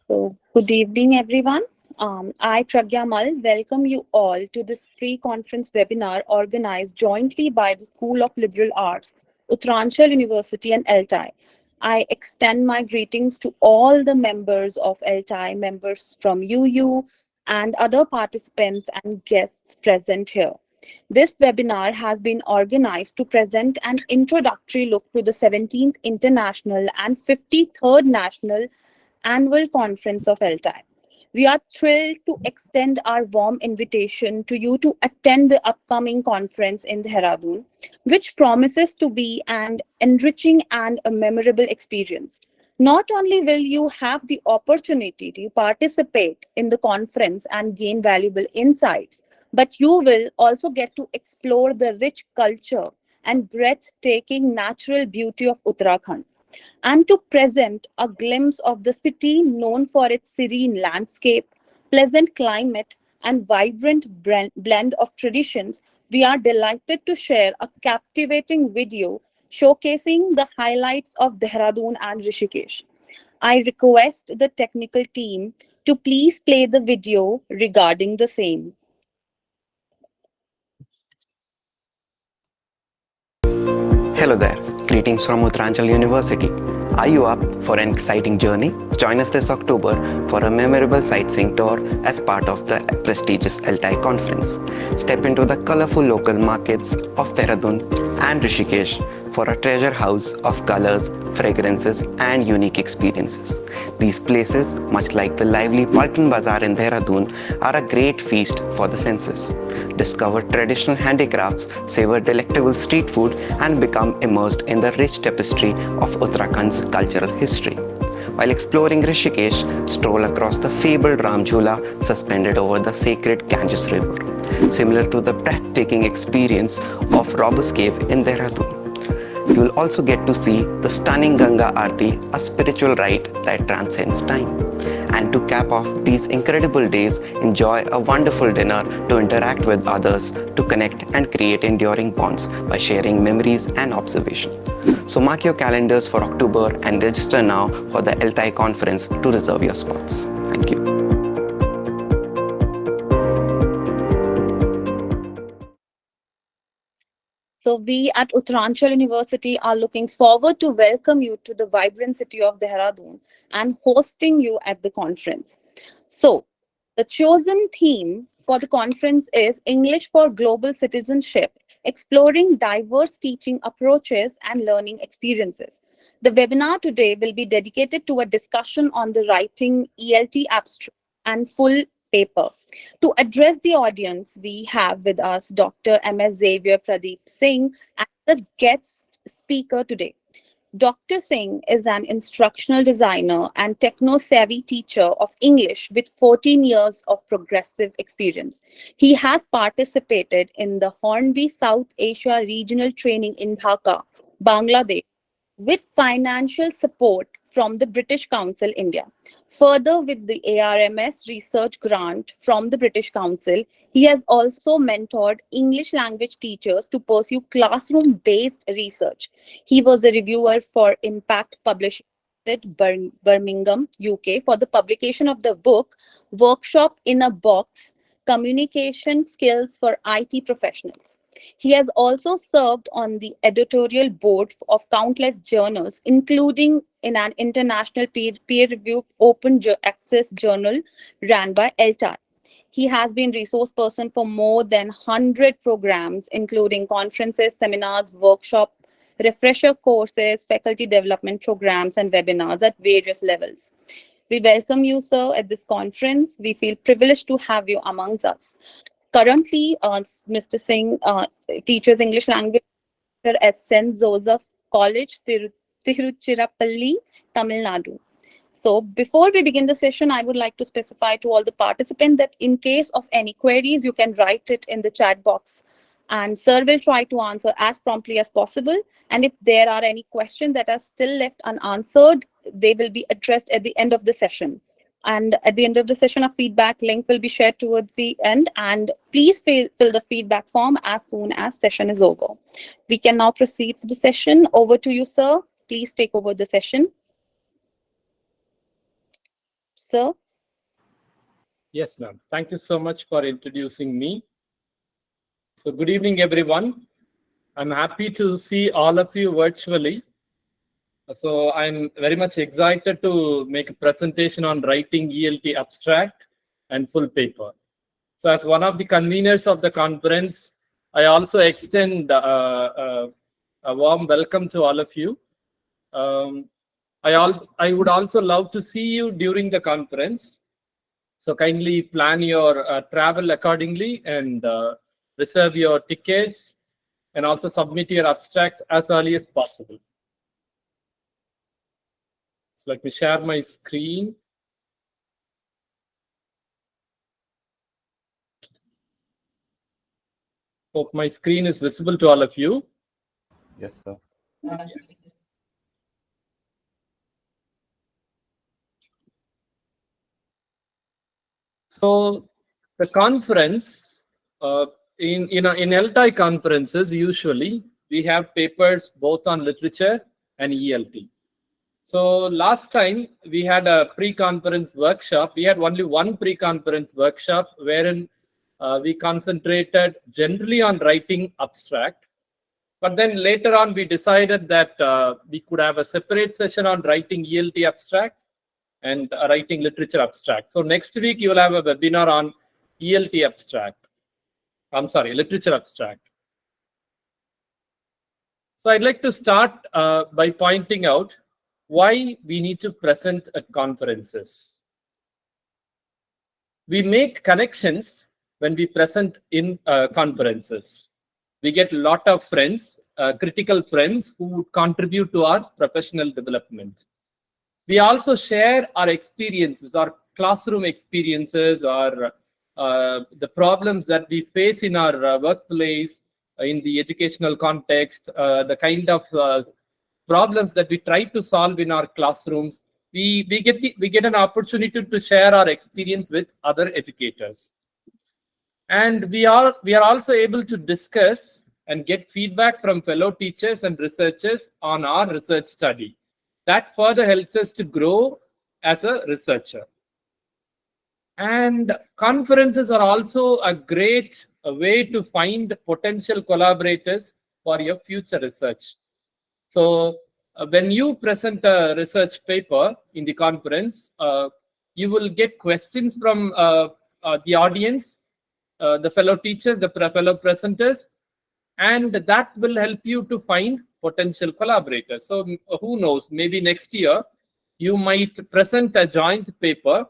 Good evening, everyone. I, Pragya, welcome you all to this pre-conference webinar organized jointly by the School of Liberal Arts, Uttaranchal University and ELTAI. I extend my greetings to all the members of ELTAI, members from UU, and other participants and guests present here. This webinar has been organized to present an introductory look to the 17th International and 53rd National Annual Conference of ELTAI. We are thrilled to extend our warm invitation to you to attend the upcoming conference in Dehradun, which promises to be an enriching and a memorable experience. Not only will you have the opportunity to participate in the conference and gain valuable insights, but you will also get to explore the rich culture and breathtaking natural beauty of Uttarakhand and to present a glimpse of the city known for its serene landscape, pleasant climate, and vibrant blend of traditions, we are delighted to share a captivating video showcasing the highlights of Dehradun and Rishikesh. I request the technical team to please play the video regarding the same. Hello there, greetings from Uttaranchal University. Are you up for an exciting journey? Join us this October for a memorable sightseeing tour as part of the prestigious ELTAI conference. Step into the colorful local markets of Dehradun and Rishikesh for a treasure house of colors, fragrances, and unique experiences. These places, much like the lively Paltan Bazaar in Dehradun, are a great feast for the senses. Discover traditional handicrafts, savor delectable street food, and become immersed in the rich tapestry of Uttarakhand's cultural history. While exploring Rishikesh, stroll across the fabled Ram Jhula suspended over the sacred Ganges River, similar to the breathtaking experience of Robber's Cave in Dehradun. You will also get to see the stunning Ganga Aarti, a spiritual rite that transcends time. And to cap off these incredible days, enjoy a wonderful dinner to interact with others, to connect and create enduring bonds by sharing memories and observation. So mark your calendars for October and register now for the ELTAI conference to reserve your spots. Thank you. So we at Uttaranchal University are looking forward to welcome you to the vibrant city of Dehradun and hosting you at the conference. So the chosen theme for the conference is English for Global Citizenship, exploring diverse teaching approaches and learning experiences. The webinar today will be dedicated to a discussion on the writing ELT abstract and full paper. To address the audience, we have with us Dr. MS Xavier Pradheep Singh as the guest speaker today. Dr. Singh is an instructional designer and techno-savvy teacher of English with 14 years of progressive experience. He has participated in the Hornby South Asia Regional Training in Dhaka, Bangladesh, with financial support from the British Council India. Further, with the ARMS research grant from the British Council, he has also mentored English language teachers to pursue classroom based research. He was a reviewer for Impact Publishing at Birmingham, UK, for the publication of the book Workshop in a Box: Communication Skills for IT Professionals. He has also served on the editorial board of countless journals, including in an international peer-reviewed open access journal ran by ELTAI. He has been resource person for more than 100 programs, including conferences, seminars, workshops, refresher courses, faculty development programs, and webinars at various levels. We welcome you, sir, at this conference. We feel privileged to have you amongst us. Currently, Mr. Singh teaches English language at St. Joseph College, Tiruchirappalli, Tamil Nadu. So before we begin the session, I would like to specify to all the participants that in case of any queries, you can write it in the chat box and sir will try to answer as promptly as possible. And if there are any questions that are still left unanswered, they will be addressed at the end of the session. And at the end of the session, a feedback link will be shared towards the end. And please fill the feedback form as soon as session is over. We can now proceed with the session. Over to you, sir. Please take over the session. sir. Yes, ma'am. Thank you so much for introducing me. So good evening, everyone. I'm happy to see all of you virtually. So I'm very much excited to make a presentation on writing ELT abstract and full paper. So as one of the conveners of the conference, I also extend a warm welcome to all of you. I would also love to see you during the conference. So kindly plan your travel accordingly and reserve your tickets and also submit your abstracts as early as possible. So let me share my screen. Hope my screen is visible to all of you. Yes, sir. So the conference, in ELTAI conferences, usually we have papers both on literature and ELT. So last time we had a pre-conference workshop. We had only one pre-conference workshop wherein we concentrated generally on writing abstract. But then later on, we decided that we could have a separate session on writing ELT abstracts and writing literature abstract. So next week, you will have a webinar on ELT abstract. I'm sorry, literature abstract. So I'd like to start by pointing out why we need to present at conferences. We make connections when we present in conferences. We get a lot of friends, critical friends who would contribute to our professional development. We also share our experiences, our classroom experiences, or the problems that we face in our workplace, in the educational context, the kind of problems that we try to solve in our classrooms. We get an opportunity to share our experience with other educators. And we are also able to discuss and get feedback from fellow teachers and researchers on our research study. That further helps us to grow as a researcher. And conferences are also a great way to find potential collaborators for your future research. So when you present a research paper in the conference, you will get questions from the audience, the fellow teachers, the fellow presenters, and that will help you to find potential collaborators. So who knows, maybe next year you might present a joint paper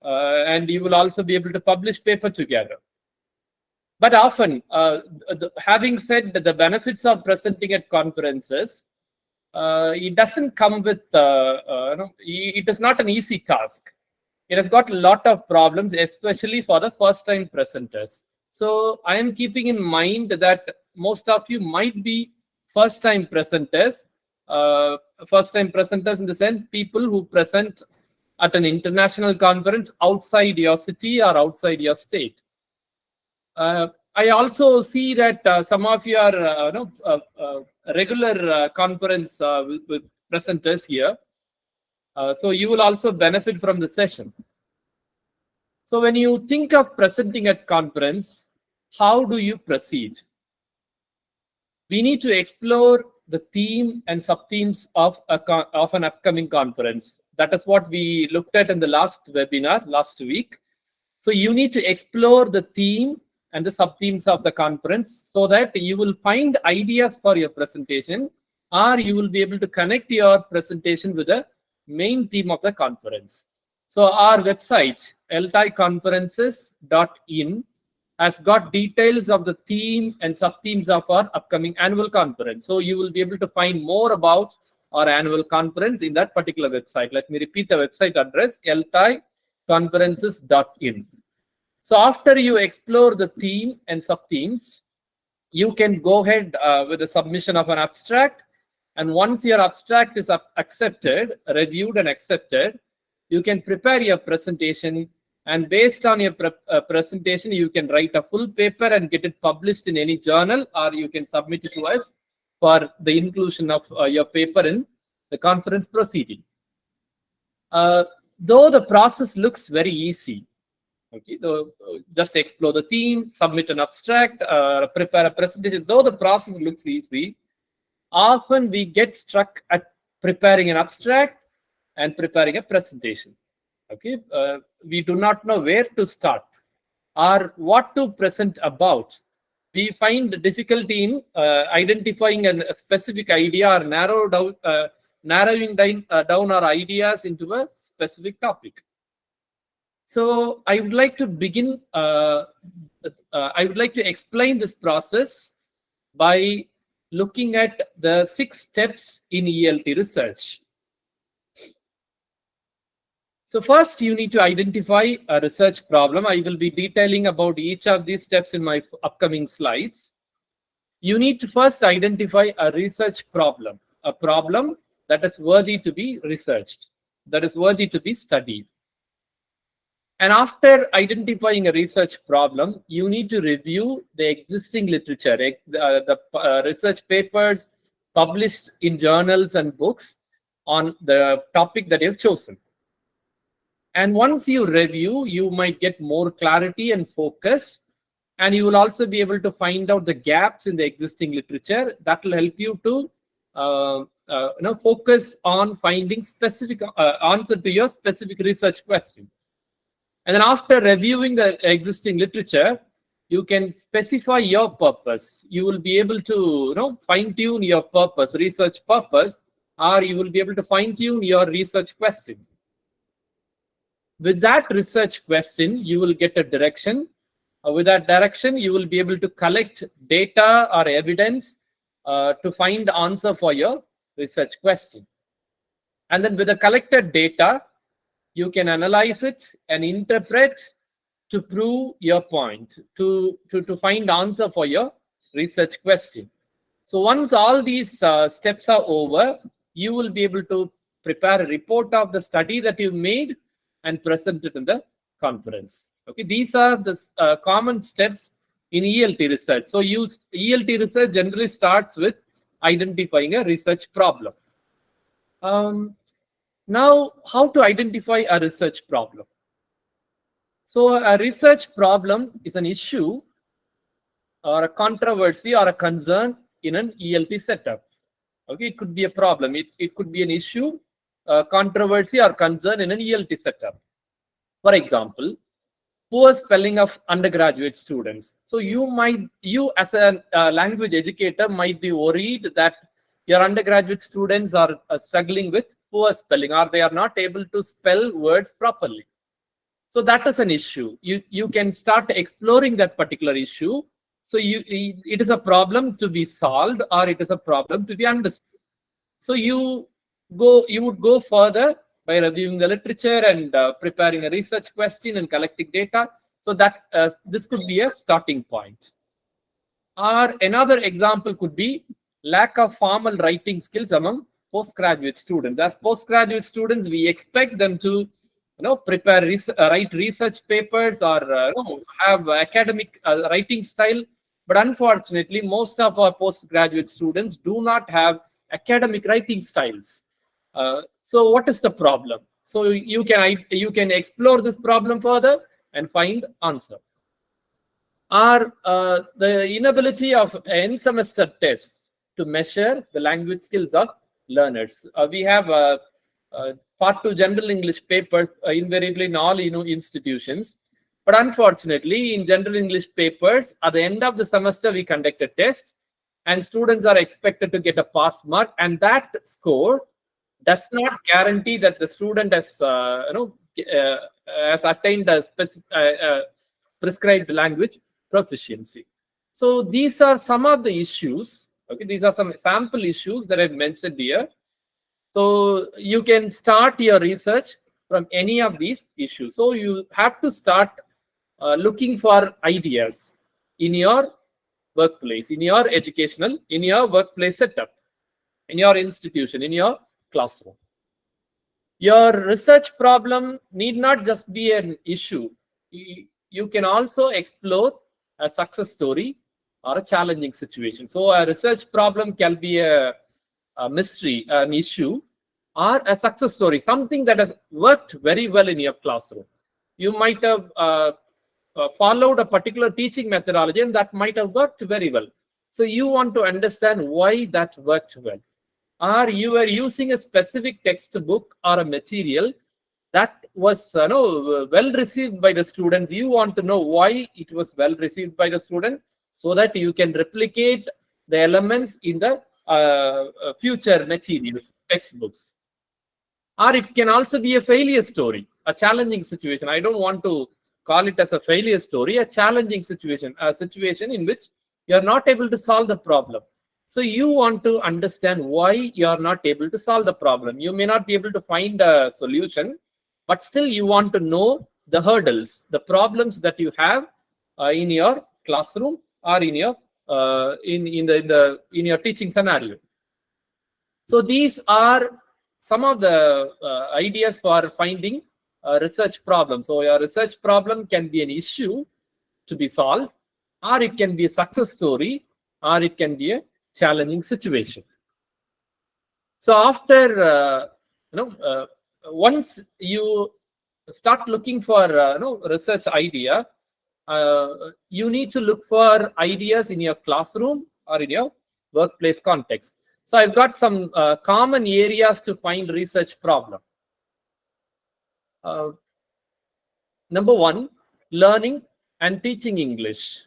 and you will also be able to publish paper together. But often, having said that the benefits of presenting at conferences, it doesn't come with, it is not an easy task. It has got a lot of problems, especially for the first-time presenters. So I am keeping in mind that most of you might be first-time presenters. First-time presenters in the sense people who present at an international conference outside your city or outside your state. I also see that some of you are regular conference with presenters here. So you will also benefit from the session. So when you think of presenting at conference, how do you proceed? We need to explore the theme and sub-themes of an upcoming conference. That is what we looked at in the last webinar last week. So you need to explore the theme and the sub-themes of the conference so that you will find ideas for your presentation, or you will be able to connect your presentation with the main theme of the conference. So our website, eltaiconferences.in, has got details of the theme and sub-themes of our upcoming annual conference. So you will be able to find more about our annual conference in that particular website. Let me repeat the website address, eltaiconferences.in. So after you explore the theme and sub-themes, you can go ahead with the submission of an abstract. And once your abstract is accepted, reviewed and accepted, you can prepare your presentation. And based on your presentation, you can write a full paper and get it published in any journal, or you can submit it to us for the inclusion of your paper in the conference proceeding. though the process looks very easy, okay, just explore the theme, submit an abstract, prepare a presentation, though the process looks easy, often we get stuck at preparing an abstract and preparing a presentation. Okay, we do not know where to start or what to present about. We find difficulty in identifying a specific idea or narrowing down our ideas into a specific topic. So I would like to begin, I would like to explain this process by looking at the 6 steps in ELT research. So first, you need to identify a research problem. I will be detailing about each of these steps in my upcoming slides. You need to first identify a research problem, a problem that is worthy to be researched, that is worthy to be studied. And after identifying a research problem, you need to review the existing literature, the research papers published in journals and books on the topic that you've chosen. And once you review, you might get more clarity and focus, and you will also be able to find out the gaps in the existing literature. That will help you to focus on finding specific answer to your specific research question. And then after reviewing the existing literature, you can specify your purpose. You will be able to fine-tune your purpose, research purpose, or you will be able to fine-tune your research question. With that research question, you will get a direction. With that direction, you will be able to collect data or evidence to find the answer for your research question. And then with the collected data, you can analyze it and interpret to prove your point, to find the answer for your research question. So once all these steps are over, you will be able to prepare a report of the study that you made and present it in the conference. Okay, these are the common steps in ELT research. So ELT research generally starts with identifying a research problem. Now, how to identify a research problem? So a research problem is an issue or a controversy or a concern in an ELT setup. Okay, it could be a problem. It could be an issue, controversy or concern in an ELT setup. For example, poor spelling of undergraduate students. So you as a language educator might be worried that your undergraduate students are struggling with poor spelling, or they are not able to spell words properly. So that is an issue. You can start exploring that particular issue. So it is a problem to be solved, or it is a problem to be understood. So you would go further by reviewing the literature and preparing a research question and collecting data. So that this could be a starting point. Or another example could be lack of formal writing skills among postgraduate students. As postgraduate students, we expect them to write research papers or have academic writing style. But unfortunately, most of our postgraduate students do not have academic writing styles. So what is the problem? So you can explore this problem further and find answer. Or the inability of end semester tests to measure the language skills of learners. We have part 2 general English papers invariably in all institutions. But unfortunately, in general English papers, at the end of the semester, we conduct a test, and students are expected to get a pass mark, and that score does not guarantee that the student has attained a specific prescribed language proficiency. So these are some of the issues. Okay, these are some sample issues that I've mentioned here. So you can start your research from any of these issues. So you have to start looking for ideas in your workplace, in your workplace setup, in your institution, in your classroom. Your research problem need not just be an issue. You can also explore a success story or a challenging situation. So a research problem can be a mystery, an issue, or a success story, something that has worked very well in your classroom. You might have followed a particular teaching methodology and that might have worked very well. So you want to understand why that worked well. Or you were using a specific textbook or a material that was well received by the students. You want to know why it was well received by the students, so that you can replicate the elements in the future materials, textbooks. Or it can also be a failure story, a challenging situation. I don't want to call it as a failure story, a challenging situation, a situation in which you are not able to solve the problem. So you want to understand why you are not able to solve the problem. You may not be able to find a solution, but still you want to know the hurdles, the problems that you have in your classroom or in your in your teaching scenario. So these are some of the ideas for finding a research problem. So your research problem can be an issue to be solved, or it can be a success story, or it can be a challenging situation. So after once you start looking for research idea, you need to look for ideas in your classroom or in your workplace context. So I've got some common areas to find research problem. Number one, learning and teaching English.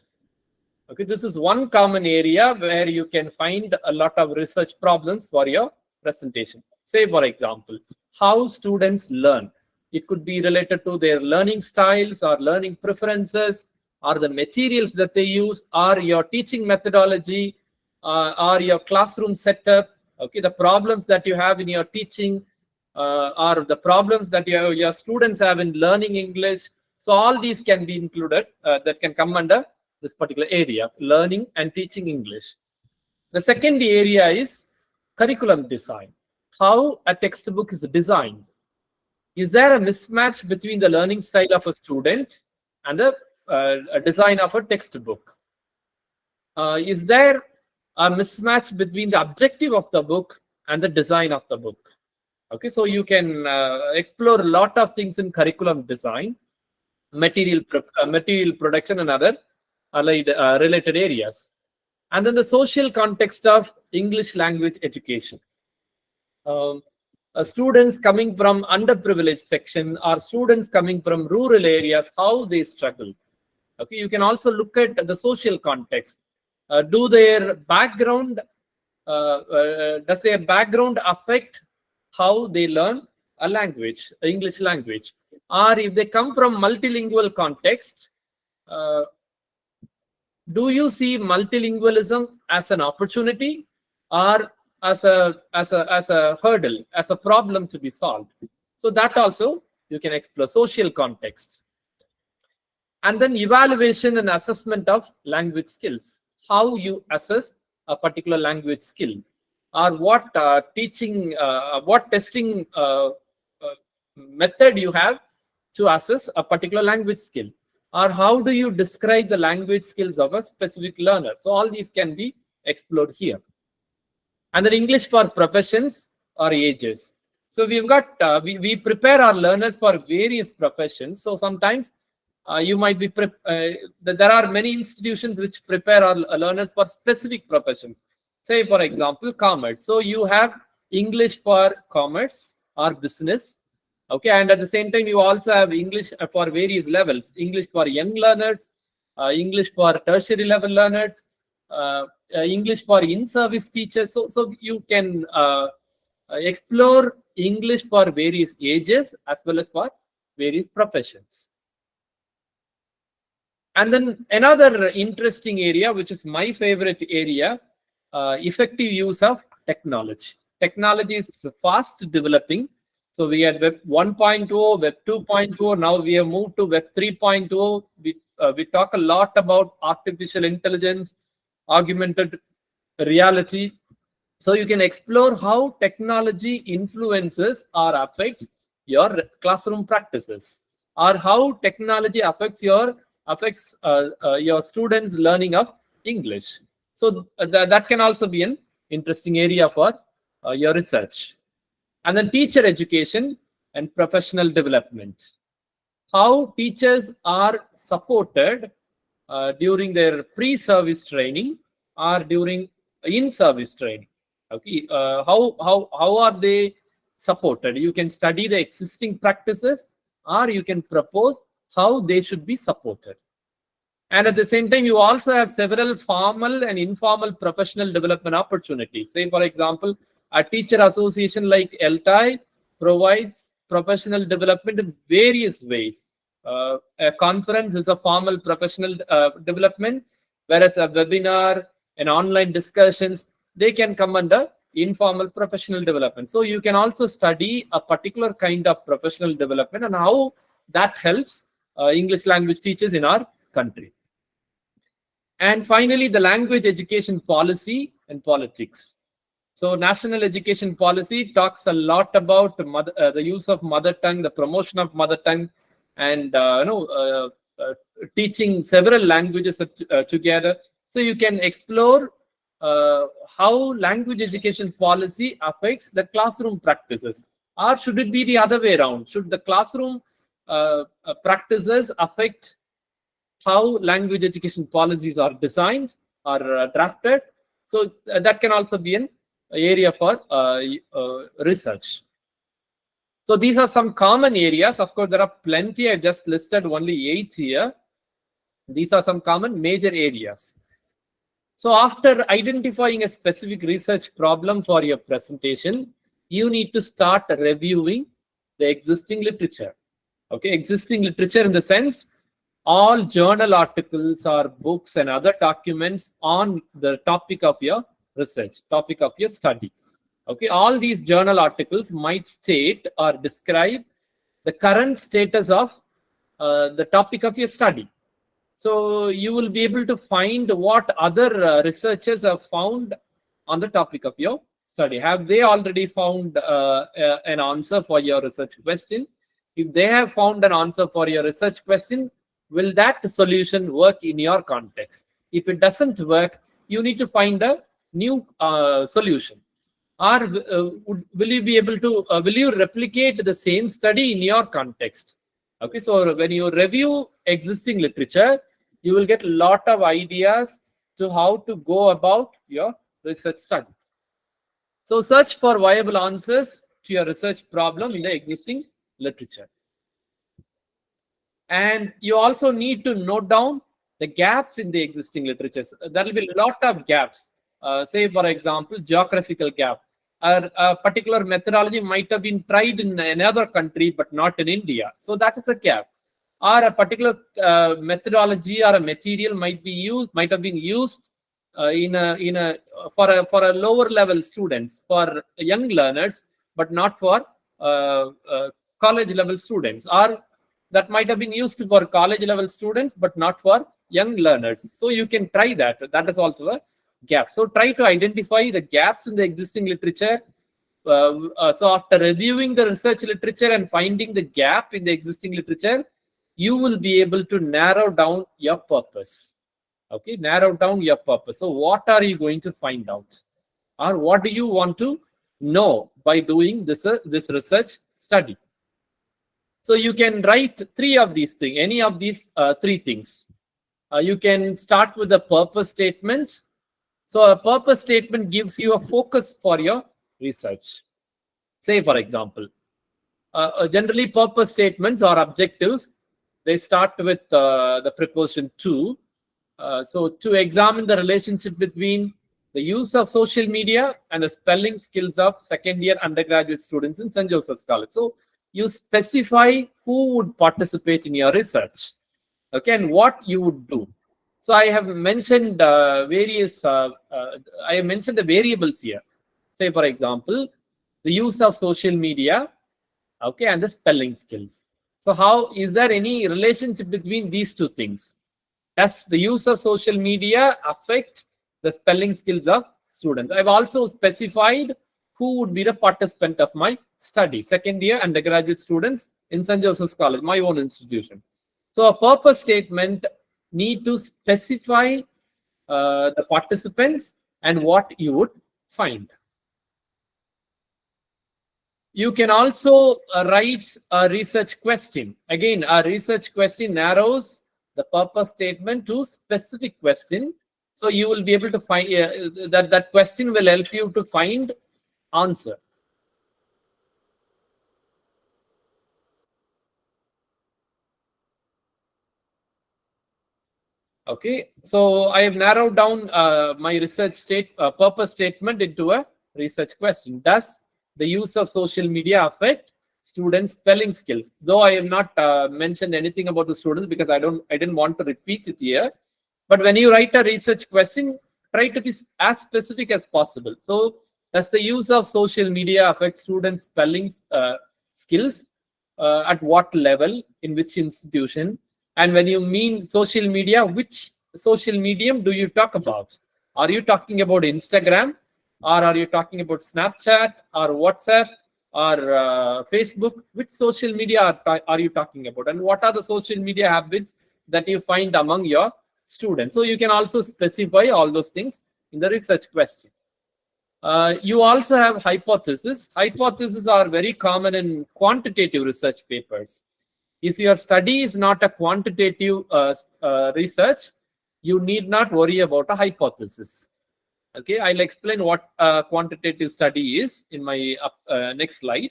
Okay, this is one common area where you can find a lot of research problems for your presentation. Say, for example, how students learn. It could be related to their learning styles or learning preferences, or the materials that they use, or your teaching methodology, or your classroom setup. Okay, the problems that you have in your teaching, or the problems that your students have in learning English. So all these can be included, that can come under this particular area, learning and teaching English. The second area is curriculum design. How a textbook is designed. Is there a mismatch between the learning style of a student and the design of a textbook? Is there a mismatch between the objective of the book and the design of the book? Okay, so you can explore a lot of things in curriculum design, material production, and other allied related areas. And then the social context of English language education. Students coming from underprivileged section, or students coming from rural areas, how they struggle. Okay, you can also look at the social context. Do their background, does their background affect how they learn a language, English language? Or if they come from multilingual context, do you see multilingualism as an opportunity or as a hurdle, as a problem to be solved? So that also you can explore, social context. And then evaluation and assessment of language skills. How you assess a particular language skill, or what what testing method you have to assess a particular language skill, or how do you describe the language skills of a specific learner. So all these can be explored here. And then English for professions or ages. So we've got we prepare our learners for various professions. So sometimes you might be there are many institutions which prepare our learners for specific professions. Say, for example, commerce. So you have English for commerce or business. Okay, and at the same time, you also have English for various levels. English for young learners, English for tertiary level learners, English for in-service teachers. So you can explore English for various ages as well as for various professions. And then another interesting area, which is my favorite area, effective use of technology. Technology is fast developing. So we had Web 1.0, Web 2.0. Now we have moved to Web 3.0. We talk a lot about artificial intelligence, augmented reality. So you can explore how technology influences or affects your classroom practices, or how technology affects your students' learning of English. So that can also be an interesting area for your research. And then teacher education and professional development. How teachers are supported during their pre-service training or during in-service training. Okay, how are they supported? You can study the existing practices, or you can propose how they should be supported. And at the same time, you also have several formal and informal professional development opportunities. Say, for example, a teacher association like ELTAI provides professional development in various ways. A conference is a formal professional development, whereas a webinar and online discussions, they can come under informal professional development. So you can also study a particular kind of professional development and how that helps English language teachers in our country. And finally, the language education policy and politics. So national education policy talks a lot about the use of mother tongue, the promotion of mother tongue, and teaching several languages together. So you can explore how language education policy affects the classroom practices. Or should it be the other way around? Should the classroom practices affect how language education policies are designed or drafted? So that can also be an area for research. So these are some common areas. Of course, there are plenty. I just listed only 8 here. These are some common major areas. So after identifying a specific research problem for your presentation, you need to start reviewing the existing literature. Okay, existing literature in the sense all journal articles or books and other documents on the topic of your research, topic of your study. Okay, all these journal articles might state or describe the current status of the topic of your study. So you will be able to find what other researchers have found on the topic of your study. Have they already found an answer for your research question? If they have found an answer for your research question, will that solution work in your context? If it doesn't work, you need to find a new solution. Or will you be able to, will you replicate the same study in your context? Okay, so when you review existing literature, you will get a lot of ideas to how to go about your research study. So search for viable answers to your research problem in the existing literature. And you also need to note down the gaps in the existing literature. There will be a lot of gaps. Say, for example, geographical gap. A particular methodology might have been tried in another country, but not in India. So that is a gap. Or a particular methodology or a material might have been used for a lower level students, for young learners, but not for college level students. Or that might have been used for college level students, but not for young learners. So you can try that. That is also a gap. So try to identify the gaps in the existing literature. So after reviewing the research literature and finding the gap in the existing literature, you will be able to narrow down your purpose. Okay, narrow down your purpose. So what are you going to find out? Or what do you want to know by doing this research study? So you can write 3 of these things, any of these 3 things. You can start with a purpose statement. So a purpose statement gives you a focus for your research. Say, for example, generally purpose statements or objectives, they start with the preposition to. So to examine the relationship between the use of social media and the spelling skills of second-year undergraduate students in St. Joseph's College. So you specify who would participate in your research, okay, and what you would do. So I have mentioned the variables here. Say, for example, the use of social media, okay, and the spelling skills. So how is there any relationship between these 2 things? Does the use of social media affect the spelling skills of students? I've also specified who would be the participant of my study, second-year undergraduate students in St. Joseph's College, my own institution. So a purpose statement need to specify the participants and what you would find. You can also write a research question. Again, a research question narrows the purpose statement to specific question. So you will be able to find that question will help you to find answer. Okay, so I have narrowed down my purpose statement into a research question. Does the use of social media affect students' spelling skills? Though I have not mentioned anything about the students because I didn't want to repeat it here. But when you write a research question, try to be as specific as possible. So, does the use of social media affect students' spelling skills? At what level? In which institution? And when you mean social media, which social medium do you talk about? Are you talking about Instagram, or are you talking about Snapchat, or WhatsApp, or Facebook? Which social media are you talking about? And what are the social media habits that you find among your students? So you can also specify all those things in the research question. You also have hypotheses. Hypotheses are very common in quantitative research papers. If your study is not a quantitative research, you need not worry about a hypothesis. Okay, I'll explain what a quantitative study is in my next slide.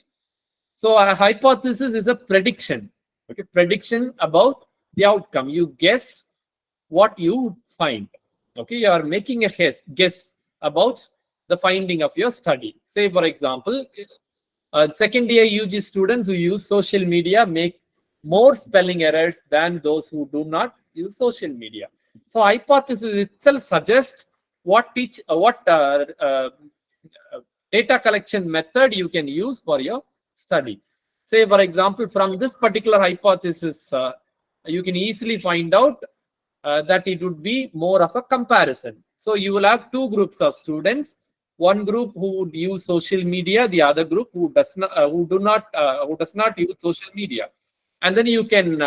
So a hypothesis is a prediction. Okay, prediction about the outcome. You guess what you find. Okay, you are making a guess about the finding of your study. Say, for example, second year UG students who use social media make more spelling errors than those who do not use social media. So hypothesis itself suggests what data collection method you can use for your study. Say, for example, from this particular hypothesis, you can easily find out that it would be more of a comparison. So you will have two groups of students. One group who would use social media, the other group who does not use social media. And then you can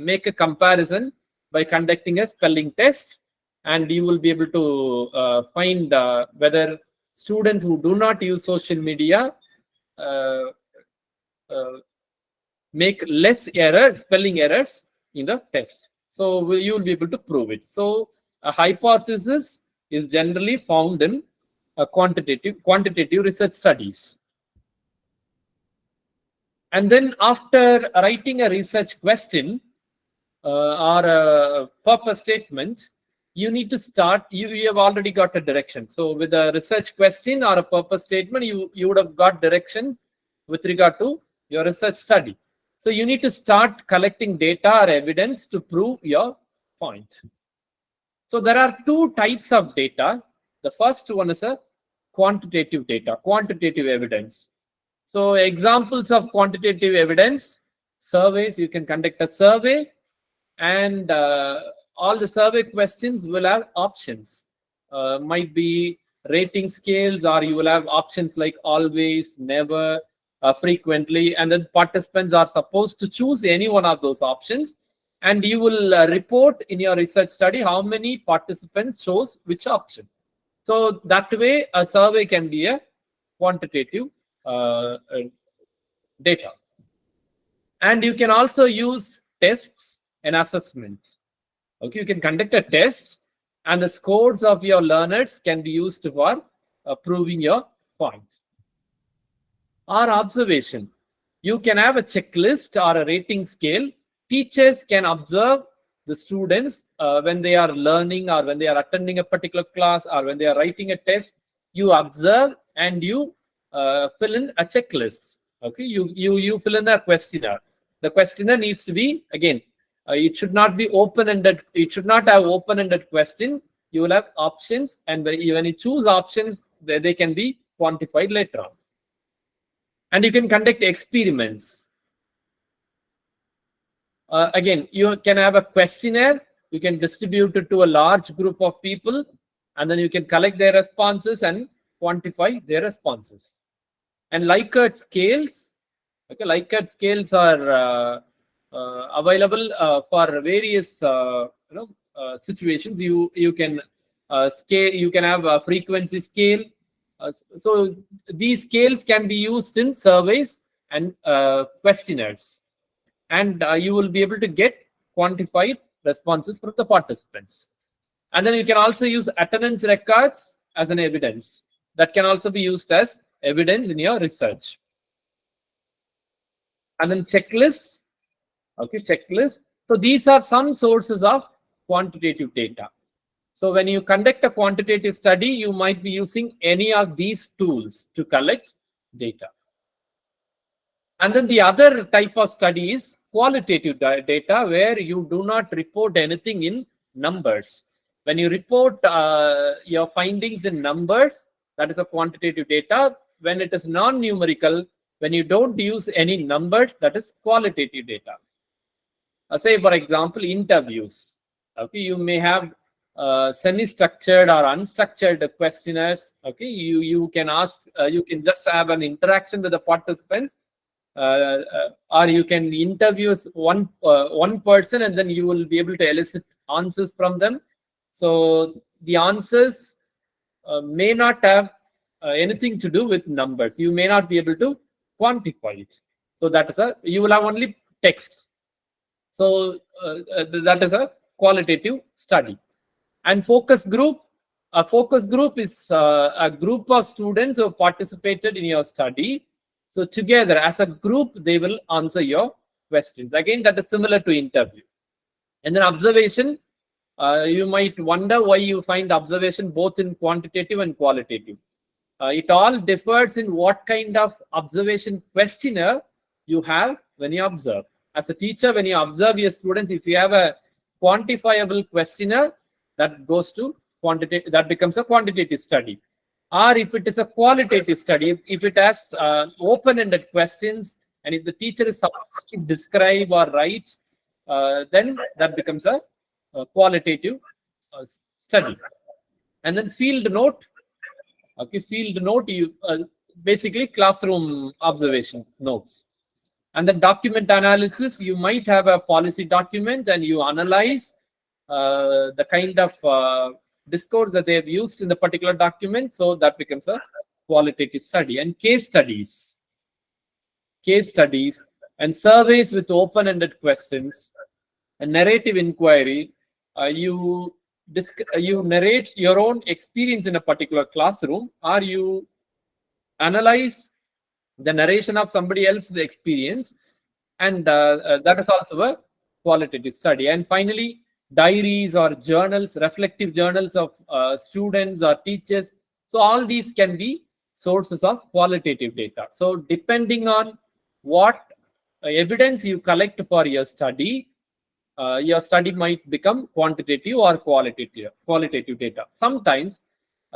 make a comparison by conducting a spelling test, and you will be able to find whether students who do not use social media make less spelling errors in the test. So you will be able to prove it. So a hypothesis is generally found in quantitative research studies. And then after writing a research question or a purpose statement, you need to start, you have already got a direction. So with a research question or a purpose statement, you would have got direction with regard to your research study. So you need to start collecting data or evidence to prove your point. So there are two types of data. The first one is a quantitative data, quantitative evidence. So examples of quantitative evidence, surveys, you can conduct a survey, and all the survey questions will have options. Might be rating scales, or you will have options like always, never, frequently, and then participants are supposed to choose any one of those options, and you will report in your research study how many participants chose which option. So that way, a survey can be a quantitative data. And you can also use tests and assessments. Okay, you can conduct a test, and the scores of your learners can be used for proving your point. Or observation. You can have a checklist or a rating scale. Teachers can observe the students when they are learning, or when they are attending a particular class, or when they are writing a test. You observe and you fill in a checklist. Okay, you fill in a questionnaire. The questionnaire needs to be, again, it should not be open-ended. It should not have open-ended question. You will have options, and when you choose options, they can be quantified later on. And you can conduct experiments. Again, you can have a questionnaire. You can distribute it to a large group of people, and then you can collect their responses and quantify their responses. And Likert scales. Okay, Likert scales are available for various situations. You can scale. You can have a frequency scale, So these scales can be used in surveys and questionnaires, and you will be able to get quantified responses from the participants. And then you can also use attendance records as an evidence. That can also be used as evidence in your research. And then checklists. Okay, checklists. So these are some sources of quantitative data. So when you conduct a quantitative study, you might be using any of these tools to collect data. And then the other type of study is qualitative data, where you do not report anything in numbers. When you report your findings in numbers, that is a quantitative data. When it is non-numerical, when you don't use any numbers, that is qualitative data. Say, for example, interviews. Okay, you may have semi-structured or unstructured questionnaires. Okay, you can ask, you can just have an interaction with the participants, or you can interview one person, and then you will be able to elicit answers from them. So the answers may not have anything to do with numbers. You may not be able to quantify it. So that is you will have only text. So that is a qualitative study. And focus group. A focus group is a group of students who have participated in your study. So together as a group, they will answer your questions. Again, that is similar to interview. And then observation. You might wonder why you find observation both in quantitative and qualitative. It all differs in what kind of observation questionnaire you have when you observe. As a teacher, when you observe your students, if you have a quantifiable questionnaire, that goes to quantitative, that becomes a quantitative study. Or if it is a qualitative study, if it has open-ended questions, and if the teacher is supposed to describe or write, then that becomes a qualitative study. And then field note. Okay, field note, you basically classroom observation notes. And then document analysis, you might have a policy document and you analyze the kind of discourse that they have used in the particular document. So that becomes a qualitative study. And case studies and surveys with open-ended questions, a narrative inquiry. You narrate your own experience in a particular classroom, or you analyze the narration of somebody else's experience, and that is also a qualitative study. And finally, diaries or journals, reflective journals of students or teachers. So all these can be sources of qualitative data. So depending on what evidence you collect for your study might become quantitative or qualitative data. Sometimes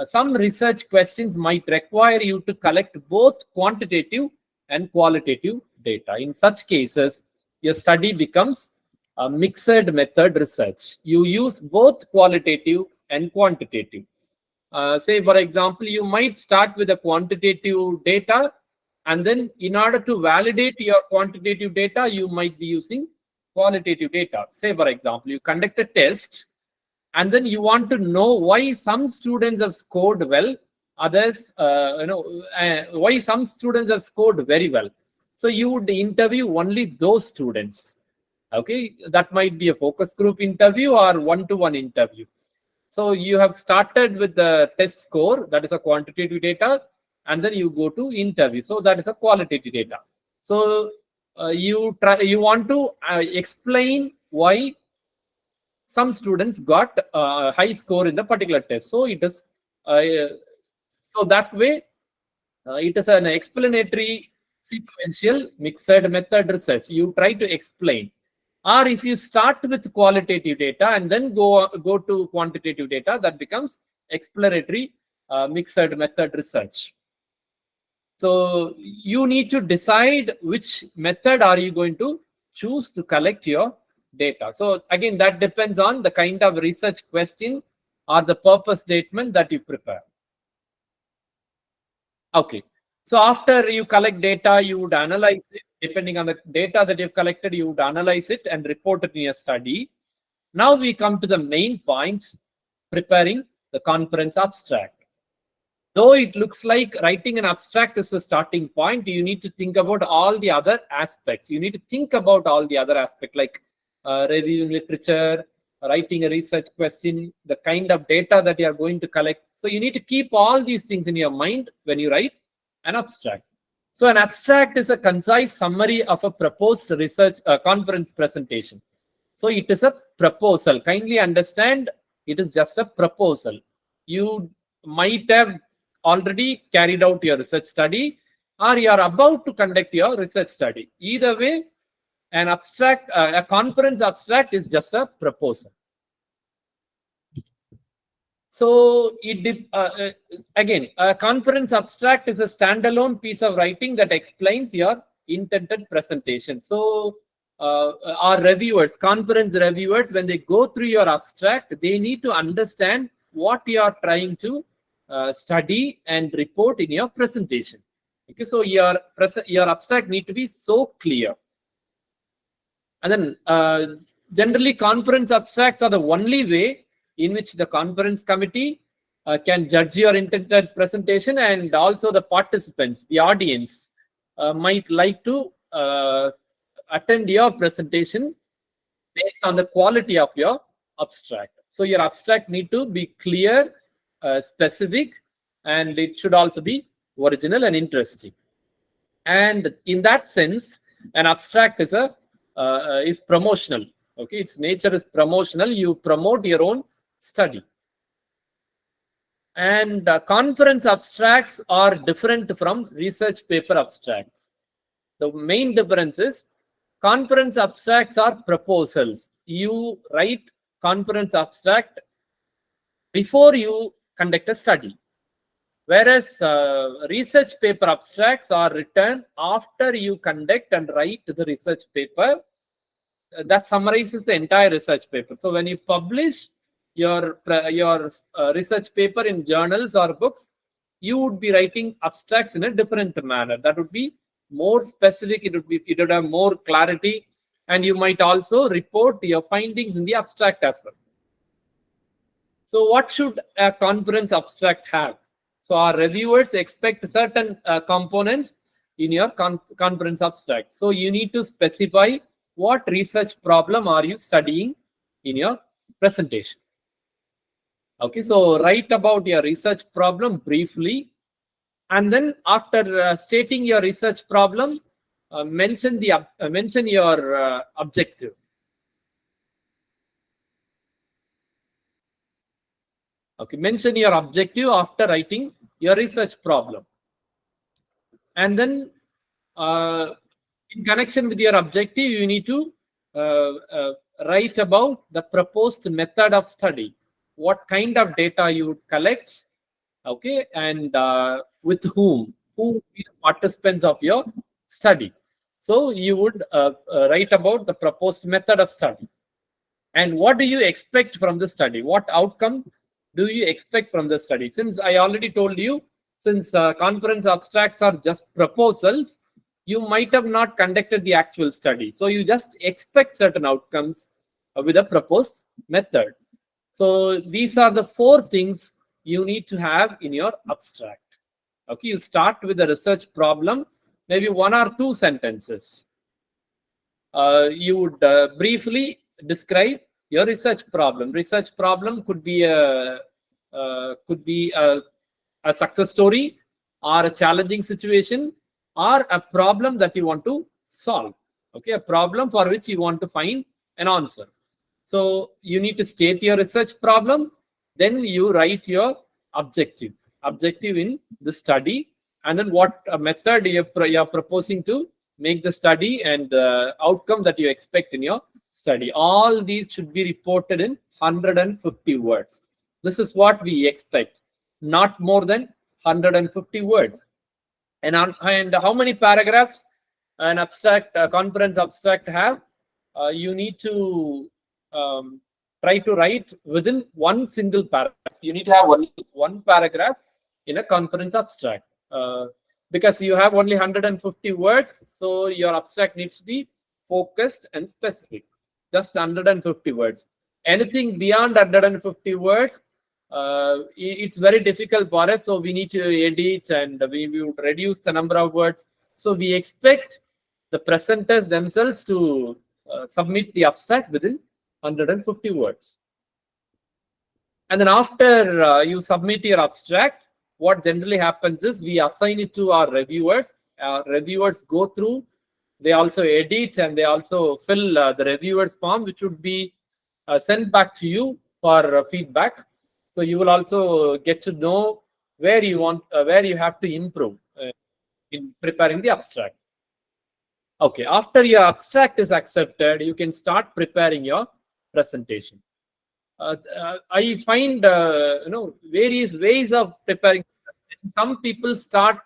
some research questions might require you to collect both quantitative and qualitative data. In such cases, your study becomes a mixed method research. You use both qualitative and quantitative. Say, for example, you might start with a quantitative data, and then in order to validate your quantitative data, you might be using qualitative data. Say, for example, you conduct a test, and then you want to know why some students have scored well, others, why some students have scored very well. So you would interview only those students. Okay, that might be a focus group interview or one-to-one interview. So you have started with the test score, that is a quantitative data, and then you go to interview. So that is a qualitative data. So you want to explain why some students got a high score in the particular test. So it is so that way it is an explanatory sequential mixed method research. You try to explain. Or if you start with qualitative data and then go to quantitative data, that becomes exploratory mixed method research. So you need to decide which method are you going to choose to collect your data. So again, that depends on the kind of research question or the purpose statement that you prepare. Okay. So after you collect data, you would analyze it. Depending on the data that you've collected, you would analyze it and report it in your study. Now we come to the main points, preparing the conference abstract. Though it looks like writing an abstract is the starting point, you need to think about all the other aspects. You need to think about all the other aspects, like reviewing literature, writing a research question, the kind of data that you are going to collect. So you need to keep all these things in your mind when you write an abstract. So an abstract is a concise summary of a proposed research conference presentation. So it is a proposal. Kindly understand, it is just a proposal. You might have already carried out your research study, or you are about to conduct your research study. Either way, an abstract, a conference abstract is just a proposal. So again, a conference abstract is a standalone piece of writing that explains your intended presentation. So our reviewers, conference reviewers, when they go through your abstract, they need to understand what you are trying to study and report in your presentation. Okay, so your abstract need to be so clear. And then generally conference abstracts are the only way in which the conference committee can judge your intended presentation, and also the participants, the audience, might like to attend your presentation based on the quality of your abstract. So your abstract need to be clear, specific, and it should also be original and interesting. And in that sense, an abstract is promotional. Okay, its nature is promotional. You promote your own study. And conference abstracts are different from research paper abstracts. The main difference is conference abstracts are proposals. You write conference abstract before you conduct a study. Whereas research paper abstracts are written after you conduct and write the research paper that summarizes the entire research paper. So when you publish your research paper in journals or books, you would be writing abstracts in a different manner. That would be more specific. It would have more clarity, and you might also report your findings in the abstract as well. So what should a conference abstract have? So our reviewers expect certain components in your conference abstract. So you need to specify what research problem are you studying in your presentation. Okay, so write about your research problem briefly, and then after stating your research problem, mention your objective. Okay, mention your objective after writing your research problem. And then in connection with your objective, you need to write about the proposed method of study. What kind of data you would collect, okay, and with who would be the participants of your study. So you would write about the proposed method of study. And what do you expect from the study? What outcome do you expect from the study? Since I already told you, since conference abstracts are just proposals, you might have not conducted the actual study. So you just expect certain outcomes with a proposed method. So these are the 4 things you need to have in your abstract. Okay, you start with a research problem, maybe 1 or 2 sentences. You would briefly describe your research problem. Research problem could be a success story, or a challenging situation, or a problem that you want to solve. Okay, a problem for which you want to find an answer. So you need to state your research problem, then you write your objective in the study, and then what method you are proposing to make the study, and the outcome that you expect in your study. All these should be reported in 150 words. This is what we expect, not more than 150 words. And how many paragraphs an abstract, conference abstract have? You need to try to write within 1 single paragraph. You need to have only 1 paragraph in a conference abstract, because you have only 150 words. So your abstract needs to be focused and specific. Just 150 words. Anything beyond 150 words it's very difficult for us. So we need to edit and we would reduce the number of words. So we expect the presenters themselves to submit the abstract within 150 words. And then after you submit your abstract, what generally happens is we assign it to our reviewers. Our reviewers go through, they also edit, and they also fill the reviewers form, which would be sent back to you for feedback. So you will also get to know where you want, where you have to improve in preparing the abstract. Okay, after your abstract is accepted, you can start preparing your presentation. I find various ways of preparing. Some people start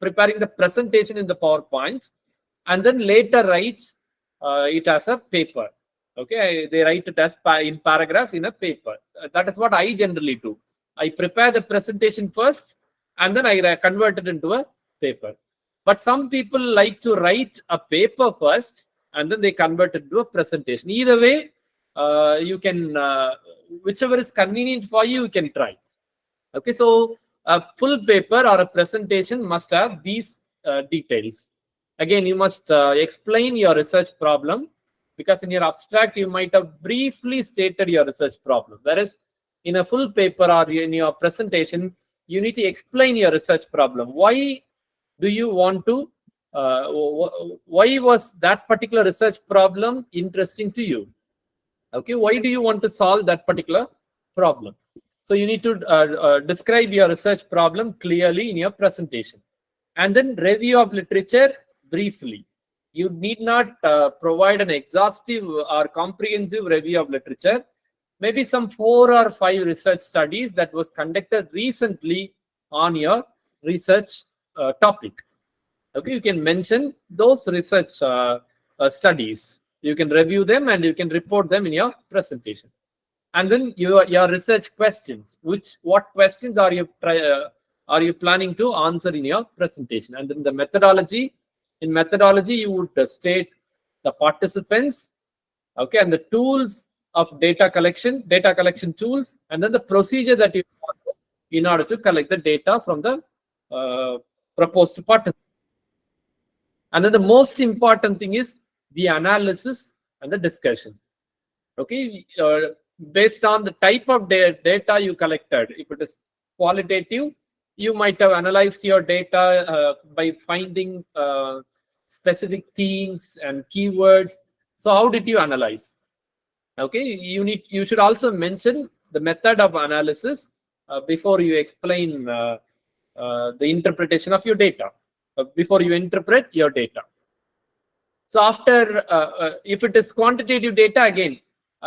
preparing the presentation in the PowerPoint, and then later writes it as a paper. Okay, they write it as in paragraphs in a paper. That is what I generally do. I prepare the presentation first, and then I convert it into a paper. But some people like to write a paper first, and then they convert it to a presentation. Either way, you can, whichever is convenient for you, you can try. Okay, so a full paper or a presentation must have these details. Again, you must explain your research problem, because in your abstract, you might have briefly stated your research problem. Whereas in a full paper or in your presentation, you need to explain your research problem. Why do you want to, why was that particular research problem interesting to you? Okay, why do you want to solve that particular problem? So you need to describe your research problem clearly in your presentation. And then review of literature briefly. You need not provide an exhaustive or comprehensive review of literature. Maybe some 4 or 5 research studies that was conducted recently on your research topic. Okay, you can mention those research studies. You can review them and you can report them in your presentation. And then your research questions. What questions are you planning to answer in your presentation? And then the methodology. In methodology, you would state the participants, okay, and the tools of data collection tools, and then the procedure that you follow in order to collect the data from the proposed participants. And then the most important thing is the analysis and the discussion. Okay, based on the type of data you collected, if it is qualitative, you might have analyzed your data by finding specific themes and keywords. So how did you analyze? Okay, you should also mention the method of analysis before you explain the interpretation of your data, before you interpret your data. So after, if it is quantitative data, again,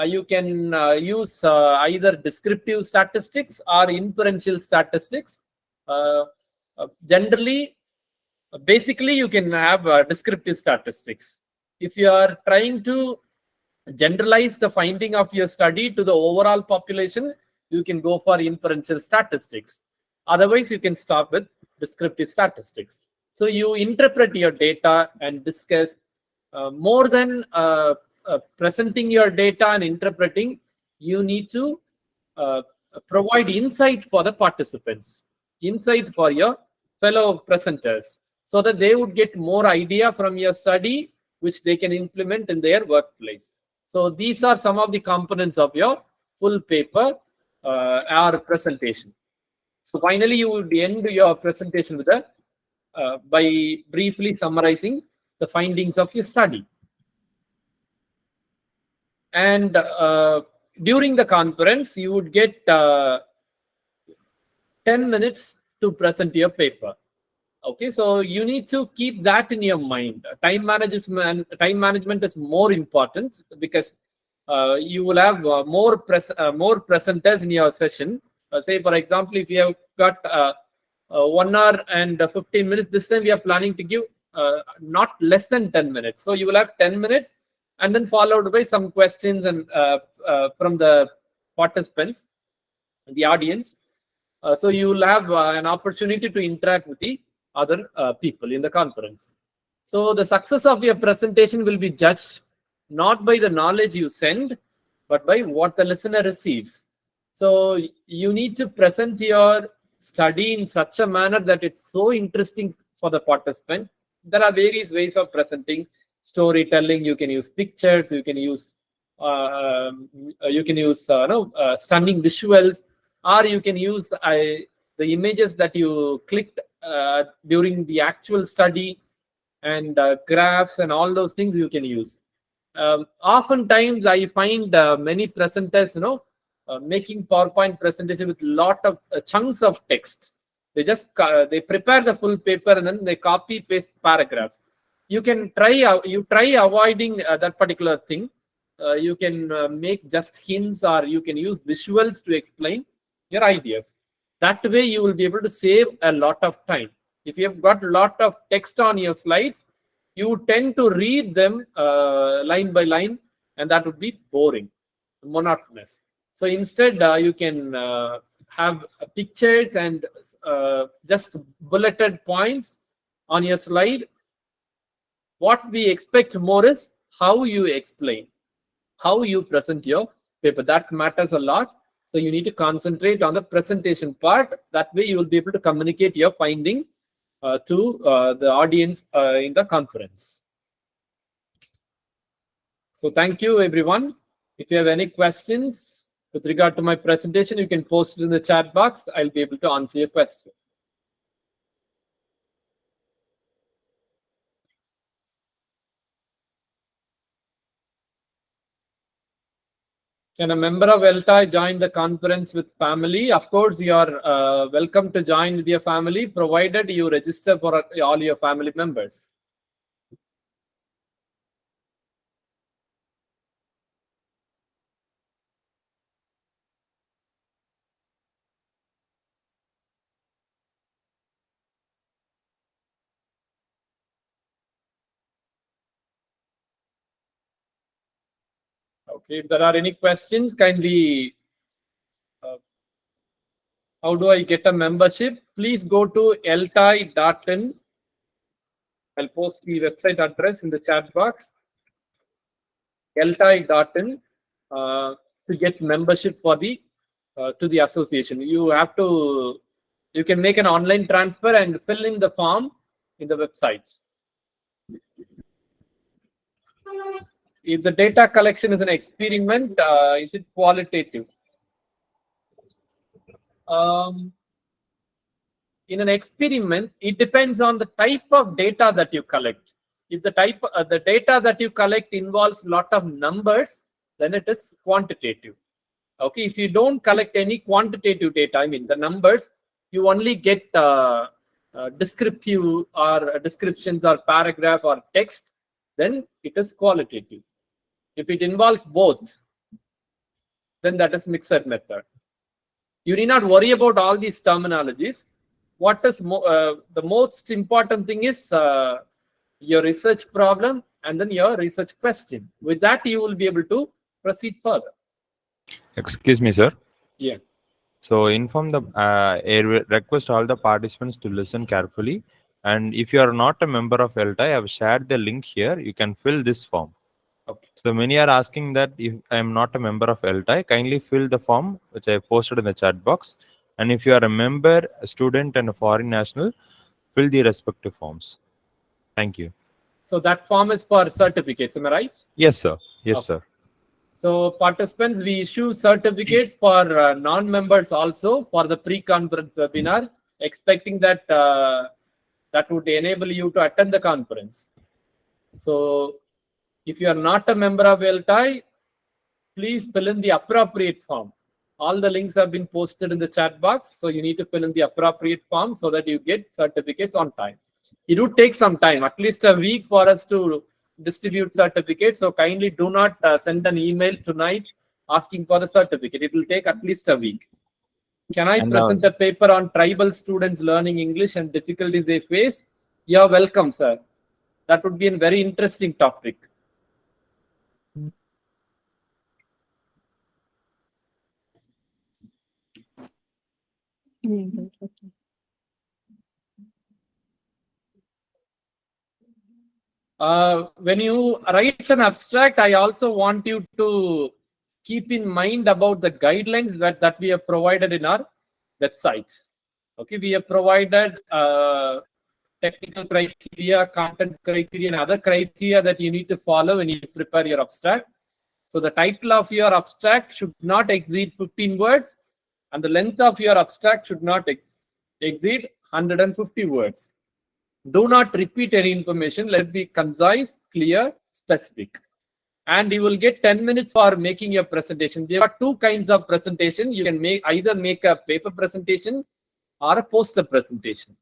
you can use either descriptive statistics or inferential statistics. Generally, basically, you can have descriptive statistics. If you are trying to generalize the finding of your study to the overall population, you can go for inferential statistics. Otherwise, you can stop with descriptive statistics. So you interpret your data and discuss. More than presenting your data and interpreting, you need to provide insight for the participants, insight for your fellow presenters, so that they would get more idea from your study, which they can implement in their workplace. So these are some of the components of your full paper or presentation. So finally, you would end your presentation with by briefly summarizing the findings of your study. And during the conference, you would get 10 minutes to present your paper. Okay, so you need to keep that in your mind. Time management is more important, because you will have more presenters in your session. Say, for example, if you have got 1 hour and 15 minutes, this time we are planning to give not less than 10 minutes. So you will have 10 minutes and then followed by some questions and from the participants, the audience. So you will have an opportunity to interact with the other people in the conference. So the success of your presentation will be judged not by the knowledge you send, but by what the listener receives. So you need to present your study in such a manner that it's so interesting for the participant. There are various ways of presenting storytelling. You can use pictures, you can use no, stunning visuals, or you can use the images that you clicked during the actual study, and graphs and all those things you can use. Oftentimes I find many presenters, making PowerPoint presentation with lot of chunks of text. They just they prepare the full paper and then they copy paste paragraphs. You can try avoiding that particular thing. You can make just hints, or you can use visuals to explain your ideas. That way you will be able to save a lot of time. If you have got a lot of text on your slides, you tend to read them line by line, and that would be boring, monotonous. So instead, you can have pictures and just bulleted points on your slide. What we expect more is how you explain, how you present your paper. That matters a lot. So you need to concentrate on the presentation part. That way you will be able to communicate your finding to the audience in the conference. So thank you, everyone. If you have any questions with regard to my presentation, you can post it in the chat box. I'll be able to answer your question. Can a member of ELTAI join the conference with family? Of course, you are welcome to join with your family, provided you register for all your family members. Okay, if there are any questions, kindly, how do I get a membership? Please go to eltai.in. I'll post the website address in the chat box. ELTAI.in to get membership for the to the association. You can make an online transfer and fill in the form in the website. If the data collection is an experiment, is it qualitative? In an experiment, it depends on the type of data that you collect. If the the data that you collect involves a lot of numbers, then it is quantitative. Okay, if you don't collect any quantitative data, I mean the numbers, you only get descriptive or descriptions or paragraph or text, then it is qualitative. If it involves both, then that is mixed method. You need not worry about all these terminologies. What is the most important thing is your research problem and then your research question. With that, you will be able to proceed further. Excuse me, sir. Yeah. So inform the request all the participants to listen carefully. And if you are not a member of ELTAI, I have shared the link here. You can fill this form. Okay. So many are asking that if I am not a member of ELTAI, kindly fill the form which I posted in the chat box. And if you are a member, a student, and a foreign national, fill the respective forms. Thank you. So that form is for certificates, am I right? Yes, sir. Yes, Okay. sir. So participants, we issue certificates for non-members also for the pre-conference webinar, expecting that that would enable you to attend the conference. So if you are not a member of ELTAI, please fill in the appropriate form. All the links have been posted in the chat box, so you need to fill in the appropriate form so that you get certificates on time. It would take some time, at least a week, for us to distribute certificates. So kindly do not send an email tonight asking for the certificate. It will take at least a week. Can I present a paper on tribal students learning English and difficulties they face? You're welcome, sir. That would be a very interesting topic. When you write an abstract, I also want you to keep in mind about the guidelines that we have provided in our website. Okay, we have provided technical criteria, content criteria, and other criteria that you need to follow when you prepare your abstract. So the title of your abstract should not exceed 15 words, and the length of your abstract should not exceed 150 words. Do not repeat any information. Let it be concise, clear, specific. And you will get 10 minutes for making your presentation. There are two kinds of presentation. You can either make a paper presentation or a poster presentation.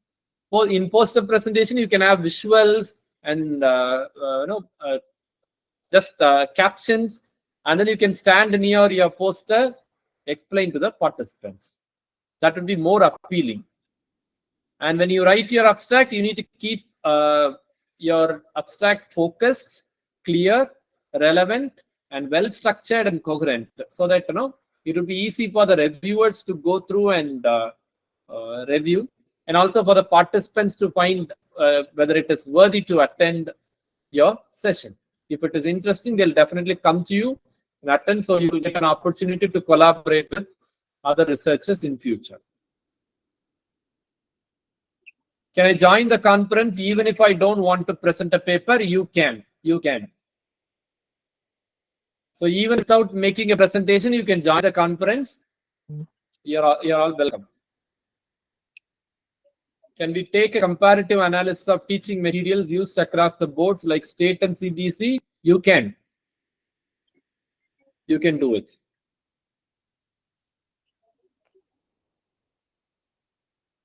In poster presentation, you can have visuals and just captions, and then you can stand near your poster, explain to the participants. That would be more appealing. And when you write your abstract, you need to keep your abstract focused, clear, relevant, and well structured and coherent, so that it will be easy for the reviewers to go through and review, and also for the participants to find whether it is worthy to attend your session. If it is interesting, they'll definitely come to you and attend, so you will get an opportunity to collaborate with other researchers in future. Can I join the conference even if I don't want to present a paper? You can. So even without making a presentation, you can join the conference. You're all welcome. Can we take a comparative analysis of teaching materials used across the boards like state and CBC? You can. You can do it.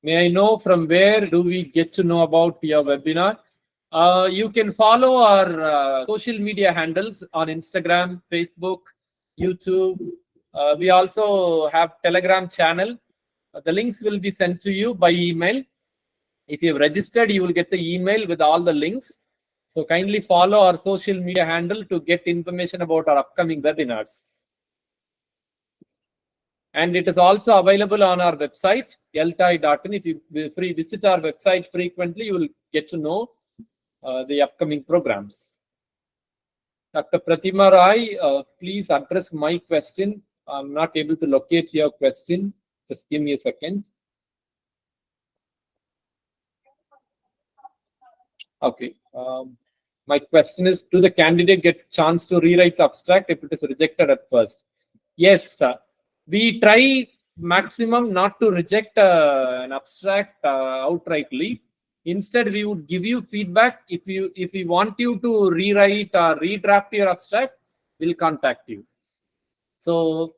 May I know from where do we get to know about your webinar? You can follow our social media handles on Instagram, Facebook, YouTube. We also have Telegram channel. The links will be sent to you by email. If you have registered, you will get the email with all the links. So kindly follow our social media handle to get information about our upcoming webinars. And it is also available on our website, ELTAI.in. If you visit our website frequently, you will get to know the upcoming programs. Dr. Pratima Rai, please address my question. I'm not able to locate your question. Just give me a second. Okay. My question is, do the candidate get a chance to rewrite the abstract if it is rejected at first? Yes, we try maximum not to reject an abstract outrightly. Instead, we would give you feedback. If we want you to rewrite or redraft your abstract, we'll contact you. So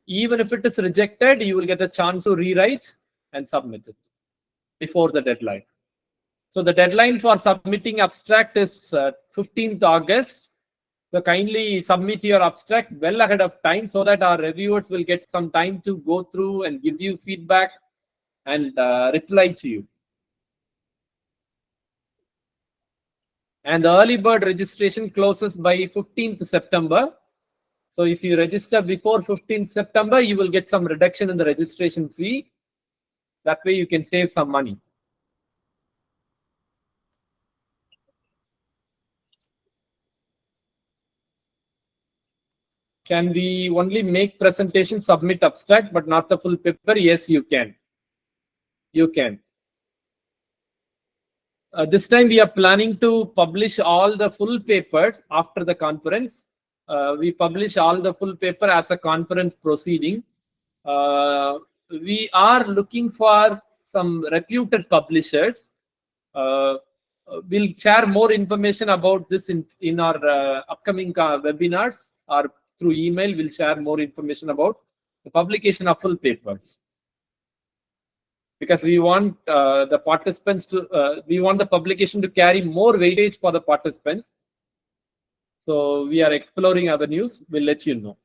even if it is rejected, you will get a chance to rewrite and submit it before the deadline. So the deadline for submitting abstract is 15th August. So kindly submit your abstract well ahead of time so that our reviewers will get some time to go through and give you feedback and reply to you. And the early bird registration closes by 15th September. So if you register before 15th September, you will get some reduction in the registration fee. That way you can save some money. Can we only make presentation, submit abstract, but not the full paper? Yes, you can. You can. This time we are planning to publish all the full papers after the conference. We publish all the full paper as a conference proceeding. We are looking for some reputed publishers. We'll share more information about this in our upcoming webinars, or through email. We'll share more information about the publication of full papers, because we want the participants to, we want the publication to carry more weightage for the participants. So we are exploring avenues. We'll let you know.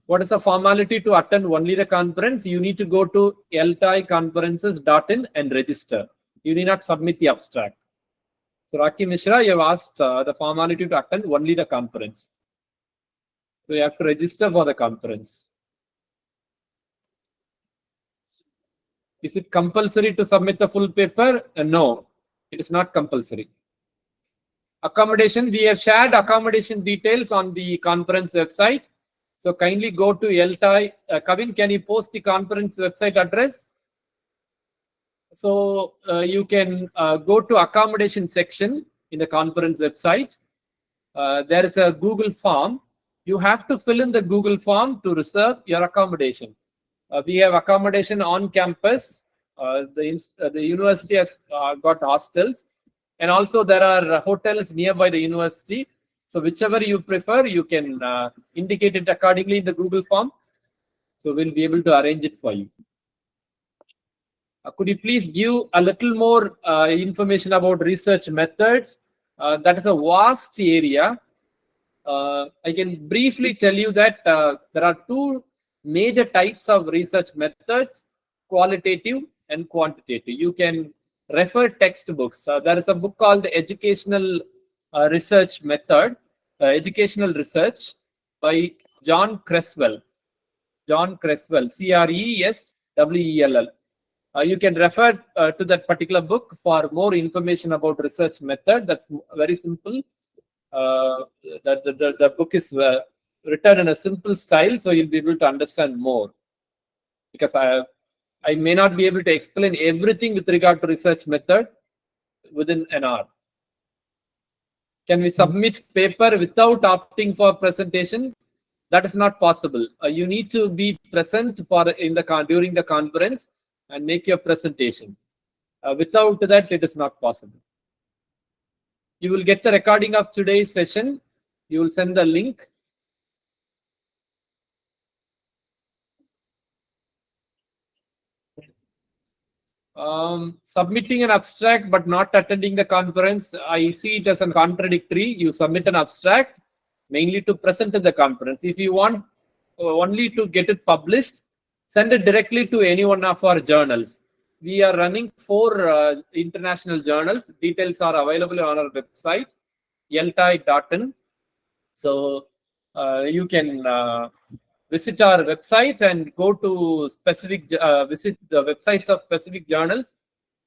What is the formality to attend only the conference? You need to go to eltaiconferences.in and register. You need not submit the abstract. So Raki Mishra, you have asked the formality to attend only the conference. So you have to register for the conference. Is it compulsory to submit the full paper? No, it is not compulsory. Accommodation, we have shared accommodation details on the conference website. So kindly go to ELTAI. Kavin, can you post the conference website address? So you can go to accommodation section in the conference website. There is a Google form. You have to fill in the Google form to reserve your accommodation. We have accommodation on campus. The university has got hostels, and also there are hotels nearby the university. So whichever you prefer, you can indicate it accordingly in the Google form. So we'll be able to arrange it for you. Could you please give a little more information about research methods? That is a vast area. I can briefly tell you that there are two major types of research methods, qualitative and quantitative. You can refer textbooks. There is a book called Educational Research Method, Educational Research by John Creswell. John Creswell, Creswell. You can refer to that particular book for more information about research method. That's very simple. The book is written in a simple style, so you'll be able to understand more. Because I may not be able to explain everything with regard to research method within an hour. Can we submit paper without opting for presentation? That is not possible. You need to be present during the conference and make your presentation. Without that, it is not possible. You will get the recording of today's session. You will send the link. Submitting an abstract but not attending the conference, I see it as a contradictory. You submit an abstract mainly to present at the conference. If you want only to get it published, send it directly to any one of our journals. We are running 4 international journals. Details are available on our website, eltai.in. So you can visit our website and go to visit the websites of specific journals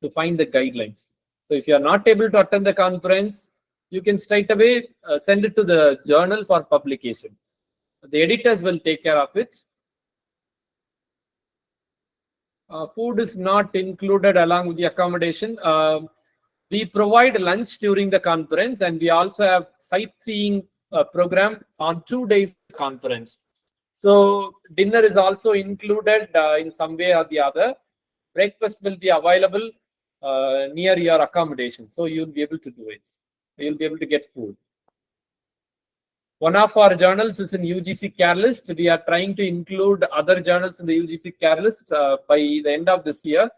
to find the guidelines. So if you are not able to attend the conference, you can straight away send it to the journal for publication. The editors will take care of it. Food is not included along with the accommodation. We provide lunch during the conference, and we also have sightseeing program on 2 days conference. So dinner is also included in some way or the other. Breakfast will be available near your accommodation, so you'll be able to do it. You'll be able to get food. One of our journals is in UGC care list. We are trying to include other journals in the UGC care list by the end of this year.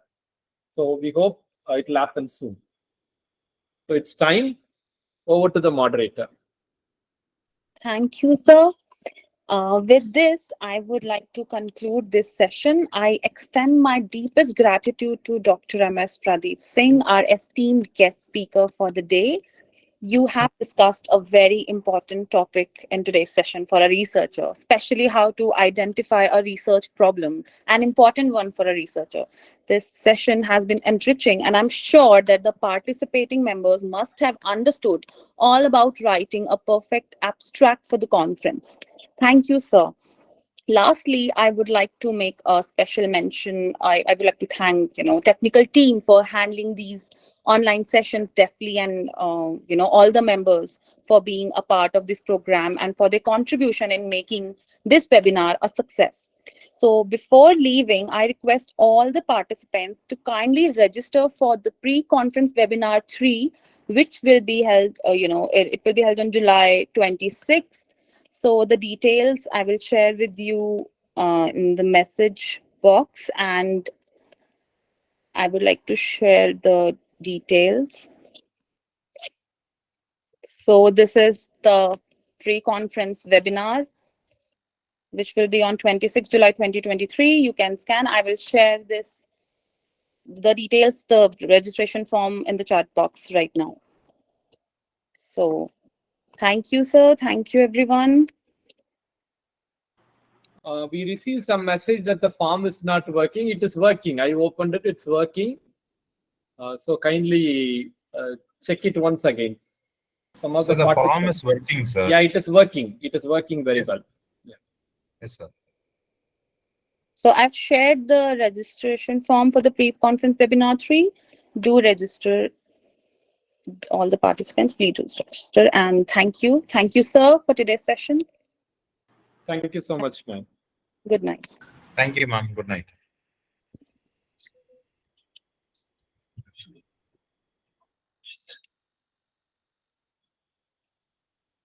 So we hope it will happen soon. So it's time. Over to the moderator. Thank you, sir. With this, I would like to conclude this session. I extend my deepest gratitude to Dr. MS Pradheep Singh, our esteemed guest speaker for the day. You have discussed a very important topic in today's session for a researcher, especially how to identify a research problem, an important one for a researcher. This session has been enriching, and I'm sure that the participating members must have understood all about writing a perfect abstract for the conference. Thank you, sir. Lastly, I would like to make a special mention. I would like to thank technical team for handling these online sessions deftly, and all the members for being a part of this program and for their contribution in making this webinar a success. So before leaving, I request all the participants to kindly register for the pre-conference webinar 3, which will be held, it will be held on July 26th. So the details I will share with you in the message box, and I would like to share the details. So this is the pre-conference webinar, which will be on 26 July 2023. You can scan. I will share the details, the registration form in the chat box right now. So thank you, sir. Thank you, everyone. We received some message that the form is not working. It is working. I opened it. It's working. So kindly check it once again. Some of So the form participants. is working, sir. Yeah, it is working. It is working very Yes. well. Yes, sir. So I've shared the registration form for the pre-conference webinar 3. Do register. All the participants, please do register. And thank you. Thank you, sir, for today's session. Thank you so much, ma'am. Good night. Thank you, ma'am. Good night.